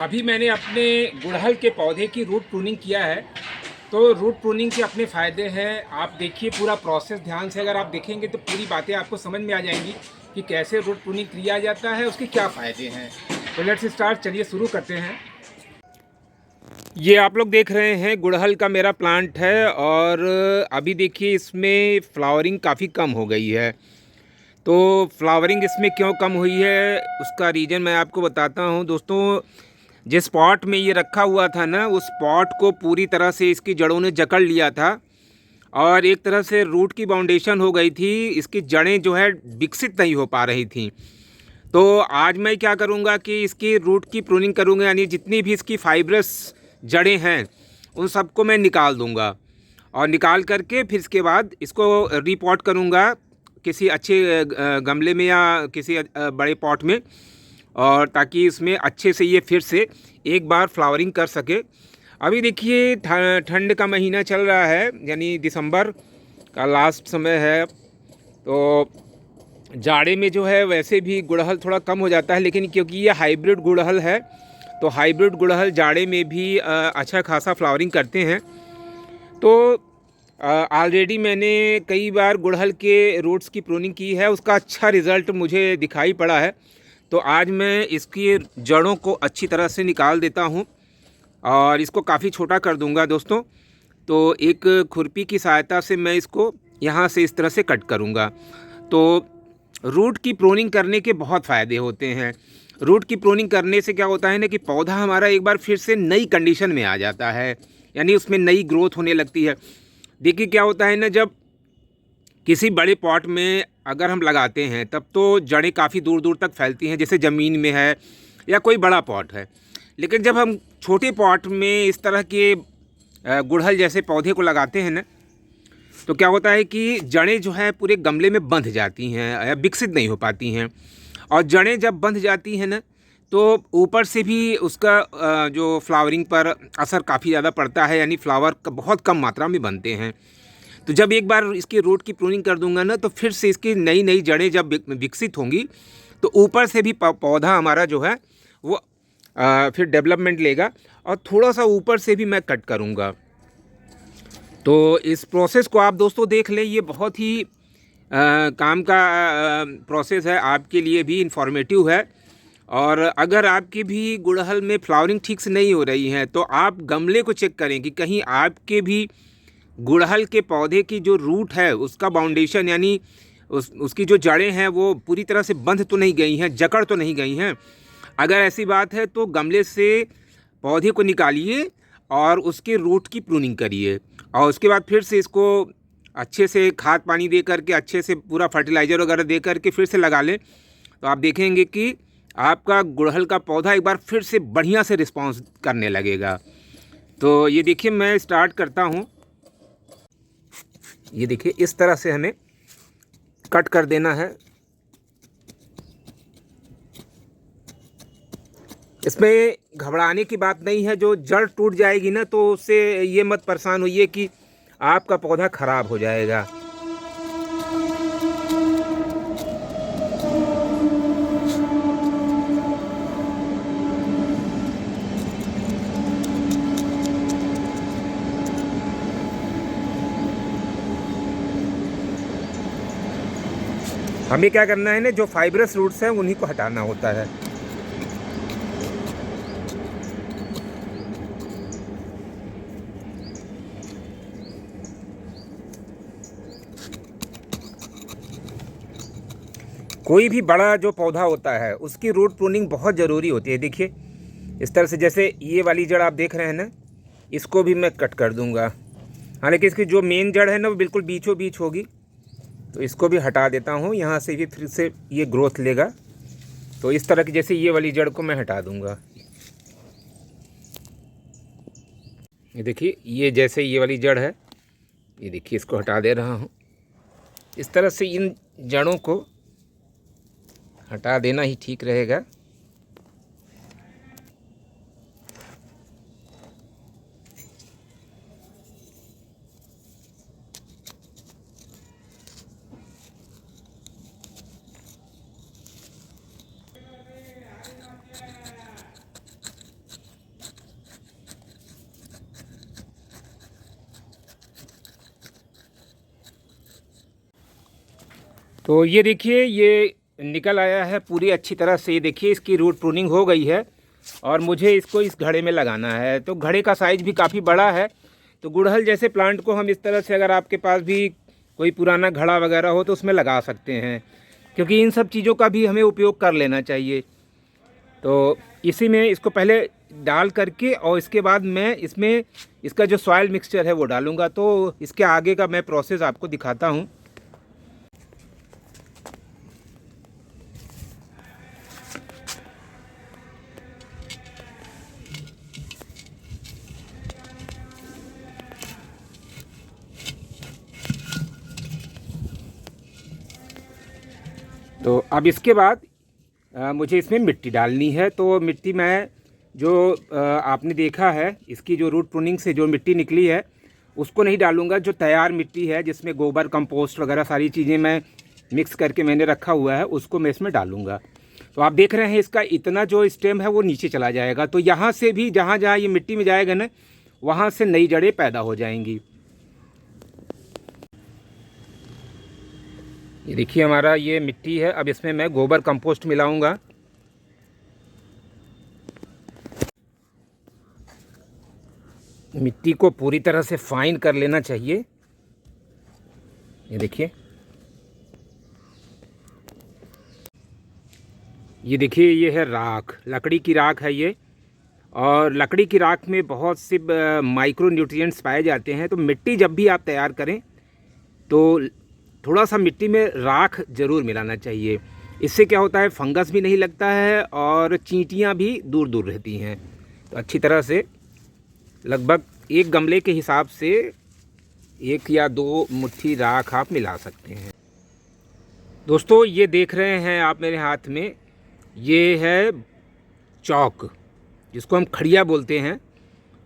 अभी मैंने अपने गुड़हल के पौधे की रूट प्रूनिंग किया है। तो रूट प्रूनिंग के अपने फ़ायदे हैं। आप देखिए पूरा प्रोसेस ध्यान से, अगर आप देखेंगे तो पूरी बातें आपको समझ में आ जाएंगी कि कैसे रूट प्रूनिंग किया जाता है, उसके क्या फ़ायदे हैं। तो लेट्स स्टार्ट, चलिए शुरू करते हैं। ये आप लोग देख रहे हैं गुड़हल का मेरा प्लांट है और अभी देखिए इसमें फ्लावरिंग काफ़ी कम हो गई है। तो फ्लावरिंग इसमें क्यों कम हुई है उसका रीज़न मैं आपको बताता हूँ दोस्तों। जिस पॉट में ये रखा हुआ था ना, उस पॉट को पूरी तरह से इसकी जड़ों ने जकड़ लिया था और एक तरह से रूट की बाउंडेशन हो गई थी। इसकी जड़ें जो है विकसित नहीं हो पा रही थी। तो आज मैं क्या करूँगा कि इसकी रूट की प्रूनिंग करूँगा, यानी जितनी भी इसकी फाइब्रस जड़ें हैं उन सबको मैं निकाल दूँगा और निकाल करके फिर इसके बाद इसको रीपॉट करूँगा किसी अच्छे गमले में या किसी बड़े पॉट में, और ताकि इसमें अच्छे से ये फिर से एक बार फ्लावरिंग कर सके। अभी देखिए ठंड का महीना चल रहा है, यानी दिसंबर का लास्ट समय है। तो जाड़े में जो है वैसे भी गुड़हल थोड़ा कम हो जाता है, लेकिन क्योंकि ये हाइब्रिड गुड़हल है तो हाइब्रिड गुड़हल जाड़े में भी अच्छा खासा फ्लावरिंग करते हैं। तो ऑलरेडी मैंने कई बार गुड़हल के रूट्स की प्रूनिंग की है, उसका अच्छा रिज़ल्ट मुझे दिखाई पड़ा है। तो आज मैं इसकी जड़ों को अच्छी तरह से निकाल देता हूँ और इसको काफ़ी छोटा कर दूँगा दोस्तों। तो एक खुरपी की सहायता से मैं इसको यहाँ से इस तरह से कट करूँगा। तो रूट की प्रूनिंग करने के बहुत फ़ायदे होते हैं। रूट की प्रूनिंग करने से क्या होता है ना कि पौधा हमारा एक बार फिर से नई कंडीशन में आ जाता है, यानी उसमें नई ग्रोथ होने लगती है। देखिए क्या होता है ना, जब किसी बड़े पॉट में अगर हम लगाते हैं तब तो जड़ें काफ़ी दूर दूर तक फैलती हैं, जैसे ज़मीन में है या कोई बड़ा पॉट है। लेकिन जब हम छोटे पॉट में इस तरह के गुड़हल जैसे पौधे को लगाते हैं ना, तो क्या होता है कि जड़ें जो है पूरे गमले में बंध जाती हैं या विकसित नहीं हो पाती हैं। और जड़ें जब बंध जाती हैं ना, तो ऊपर से भी उसका जो फ्लावरिंग पर असर काफ़ी ज़्यादा पड़ता है, यानी फ्लावर बहुत कम मात्रा में बनते हैं। तो जब एक बार इसकी रूट की प्रूनिंग कर दूंगा ना, तो फिर से इसकी नई नई जड़ें जब विकसित होंगी तो ऊपर से भी पौधा हमारा जो है वो फिर डेवलपमेंट लेगा और थोड़ा सा ऊपर से भी मैं कट करूँगा। तो इस प्रोसेस को आप दोस्तों देख लें, ये बहुत ही काम का प्रोसेस है, आपके लिए भी इंफॉर्मेटिव है। और अगर आपकी भी गुड़हल में फ्लावरिंग ठीक से नहीं हो रही है तो आप गमले को चेक करें कि कहीं आपके भी गुड़हल के पौधे की जो रूट है उसका बाउंडेशन, यानी उसकी जो जड़ें हैं वो पूरी तरह से बंध तो नहीं गई हैं, जकड़ तो नहीं गई हैं। अगर ऐसी बात है तो गमले से पौधे को निकालिए और उसके रूट की प्रूनिंग करिए और उसके बाद फिर से इसको अच्छे से खाद पानी दे करके, अच्छे से पूरा फर्टिलाइज़र वगैरह दे करके फिर से लगा लें। तो आप देखेंगे कि आपका गुड़हल का पौधा एक बार फिर से बढ़िया से रिस्पॉन्स करने लगेगा। तो ये देखिए मैं स्टार्ट करता हूँ। ये देखिए इस तरह से हमें कट कर देना है। इसमें घबराने की बात नहीं है, जो जड़ टूट जाएगी ना तो उससे ये मत परेशान होइए कि आपका पौधा ख़राब हो जाएगा। हमें क्या करना है ना, जो फाइब्रस रूट्स हैं उन्हीं को हटाना होता है। कोई भी बड़ा जो पौधा होता है उसकी रूट प्रूनिंग बहुत ज़रूरी होती है। देखिए इस तरह से, जैसे ये वाली जड़ आप देख रहे हैं ना, इसको भी मैं कट कर दूंगा। हालांकि इसकी जो मेन जड़ है ना वो बिल्कुल बीचों बीच होगी, तो इसको भी हटा देता हूँ। यहाँ से भी फिर से ये ग्रोथ लेगा। तो इस तरह की जैसे ये वाली जड़ को मैं हटा दूंगा। ये देखिए ये जैसे ये वाली जड़ है, ये देखिए इसको हटा दे रहा हूँ। इस तरह से इन जड़ों को हटा देना ही ठीक रहेगा। तो ये देखिए, ये निकल आया है पूरी अच्छी तरह से। ये देखिए, इसकी रूट प्रूनिंग हो गई है और मुझे इसको इस घड़े में लगाना है। तो घड़े का साइज़ भी काफ़ी बड़ा है। तो गुड़हल जैसे प्लांट को हम इस तरह से, अगर आपके पास भी कोई पुराना घड़ा वगैरह हो तो उसमें लगा सकते हैं, क्योंकि इन सब चीज़ों का भी हमें उपयोग कर लेना चाहिए। तो इसी में इसको पहले डाल करके और इसके बाद मैं इसमें इसका जो सॉइल मिक्सचर है वो डालूँगा। तो इसके आगे का मैं प्रोसेस आपको दिखाता हूँ। तो अब इसके बाद मुझे इसमें मिट्टी डालनी है। तो मिट्टी मैं जो आपने देखा है, इसकी जो रूट प्रूनिंग से जो मिट्टी निकली है उसको नहीं डालूंगा। जो तैयार मिट्टी है जिसमें गोबर कंपोस्ट वगैरह सारी चीज़ें मैं मिक्स करके मैंने रखा हुआ है, उसको मैं इसमें डालूंगा। तो आप देख रहे हैं इसका इतना जो स्टेम है वो नीचे चला जाएगा। तो यहाँ से भी जहाँ जहाँ ये मिट्टी में जाएगा ना, वहाँ से नई जड़ें पैदा हो जाएंगी। ये देखिए, हमारा ये मिट्टी है। अब इसमें मैं गोबर कंपोस्ट मिलाऊंगा। मिट्टी को पूरी तरह से फाइन कर लेना चाहिए। ये देखिए, ये देखिए, ये है राख, लकड़ी की राख है ये। और लकड़ी की राख में बहुत से माइक्रो न्यूट्रिएंट्स पाए जाते हैं। तो मिट्टी जब भी आप तैयार करें तो थोड़ा सा मिट्टी में राख ज़रूर मिलाना चाहिए। इससे क्या होता है, फंगस भी नहीं लगता है और चींटियाँ भी दूर दूर रहती हैं। तो अच्छी तरह से लगभग एक गमले के हिसाब से 1 या 2 मुट्ठी राख आप मिला सकते हैं। दोस्तों, ये देख रहे हैं आप मेरे हाथ में, ये है चौक, जिसको हम खड़िया बोलते हैं।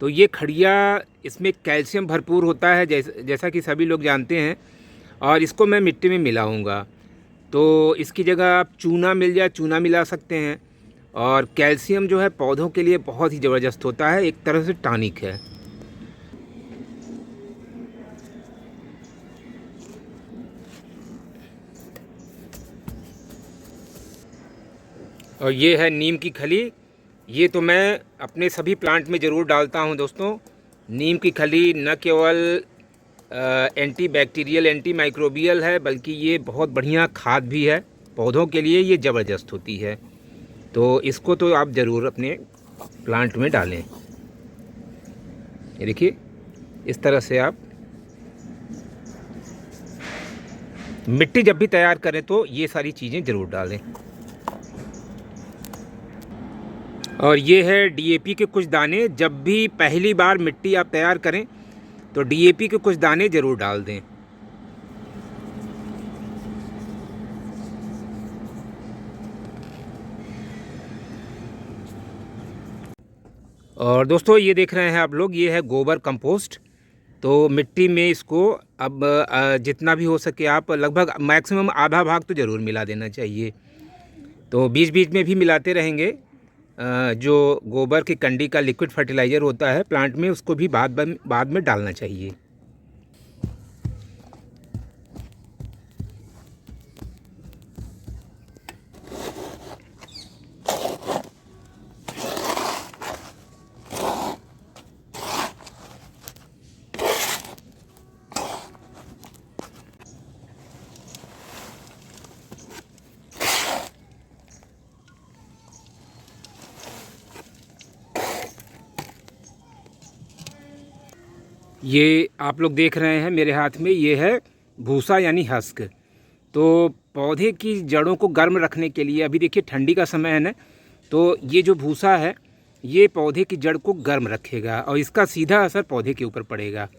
तो ये खड़िया, इसमें कैल्शियम भरपूर होता है, जैसा कि सभी लोग जानते हैं। और इसको मैं मिट्टी में मिलाऊंगा। तो इसकी जगह आप चूना मिल जाए, चूना मिला सकते हैं। और कैल्शियम जो है पौधों के लिए बहुत ही ज़बरदस्त होता है, एक तरह से टॉनिक है। और ये है नीम की खली। ये तो मैं अपने सभी प्लांट में ज़रूर डालता हूँ दोस्तों। नीम की खली न केवल एंटी बैक्टीरियल, एंटी माइक्रोबियल है, बल्कि ये बहुत बढ़िया खाद भी है पौधों के लिए। ये ज़बरदस्त होती है। तो इसको तो आप ज़रूर अपने प्लांट में डालें। ये देखिए, इस तरह से आप मिट्टी जब भी तैयार करें तो ये सारी चीज़ें ज़रूर डालें। और ये है डीएपी के कुछ दाने। जब भी पहली बार मिट्टी आप तैयार करें तो डीएपी के कुछ दाने ज़रूर डाल दें। और दोस्तों, ये देख रहे हैं आप लोग, ये है गोबर कंपोस्ट। तो मिट्टी में इसको अब जितना भी हो सके आप लगभग मैक्सिमम आधा भाग तो ज़रूर मिला देना चाहिए। तो बीच बीच में भी मिलाते रहेंगे। जो गोबर की कंडी का लिक्विड फर्टिलाइज़र होता है प्लांट में, उसको भी बाद में डालना चाहिए। ये आप लोग देख रहे हैं मेरे हाथ में, ये है भूसा यानी हस्क। तो पौधे की जड़ों को गर्म रखने के लिए, अभी देखिए ठंडी का समय है ना, तो ये जो भूसा है ये पौधे की जड़ को गर्म रखेगा और इसका सीधा असर पौधे के ऊपर पड़ेगा।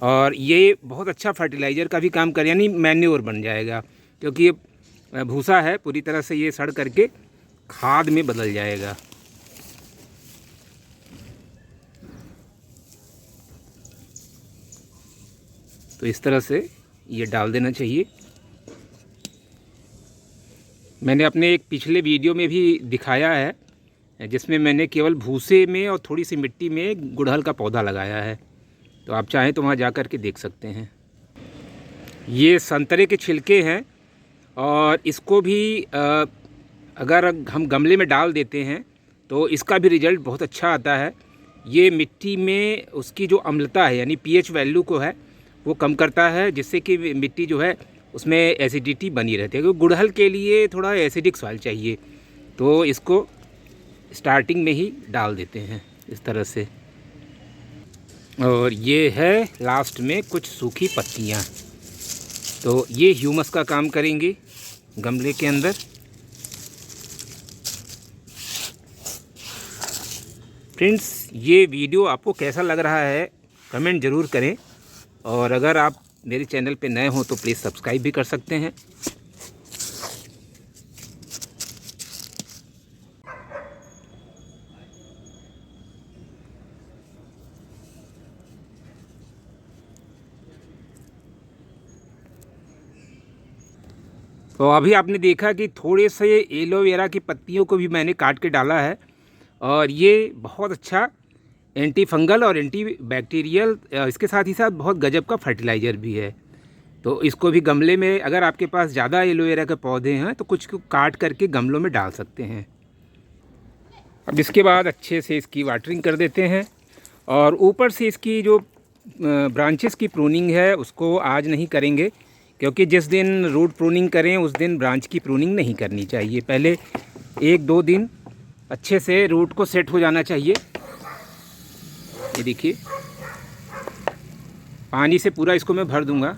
और ये बहुत अच्छा फर्टिलाइज़र का भी काम करे, यानी मैन्योर बन जाएगा, क्योंकि ये भूसा है पूरी तरह से ये सड़ करके खाद में बदल जाएगा। तो इस तरह से ये डाल देना चाहिए। मैंने अपने एक पिछले वीडियो में भी दिखाया है, जिसमें मैंने केवल भूसे में और थोड़ी सी मिट्टी में गुड़हल का पौधा लगाया है। तो आप चाहें तो वहाँ जा कर के देख सकते हैं। ये संतरे के छिलके हैं और इसको भी अगर हम गमले में डाल देते हैं तो इसका भी रिज़ल्ट बहुत अच्छा आता है। ये मिट्टी में उसकी जो अम्लता है यानी पीएच वैल्यू को है वो कम करता है, जिससे कि मिट्टी जो है उसमें एसिडिटी बनी रहती है। क्योंकि गुड़हल के लिए थोड़ा एसिडिक सॉइल चाहिए, तो इसको स्टार्टिंग में ही डाल देते हैं इस तरह से। और ये है लास्ट में कुछ सूखी पत्तियाँ, तो ये ह्यूमस का काम करेंगे गमले के अंदर। फ्रेंड्स, ये वीडियो आपको कैसा लग रहा है कमेंट ज़रूर करें, और अगर आप मेरे चैनल पे नए हो तो प्लीज़ सब्सक्राइब भी कर सकते हैं। तो अभी आपने देखा कि थोड़े से एलोवेरा की पत्तियों को भी मैंने काट के डाला है, और ये बहुत अच्छा एंटी फंगल और एंटी बैक्टीरियल, इसके साथ ही साथ बहुत गजब का फर्टिलाइज़र भी है। तो इसको भी गमले में, अगर आपके पास ज़्यादा एलोवेरा के पौधे हैं तो कुछ को काट करके गमलों में डाल सकते हैं। अब इसके बाद अच्छे से इसकी वाटरिंग कर देते हैं, और ऊपर से इसकी जो ब्रांचेस की प्रूनिंग है उसको आज नहीं करेंगे, क्योंकि जिस दिन रूट प्रूनिंग करें उस दिन ब्रांच की प्रूनिंग नहीं करनी चाहिए। पहले 1-2 दिन अच्छे से रूट को सेट हो जाना चाहिए। ये देखिए, पानी से पूरा इसको मैं भर दूंगा।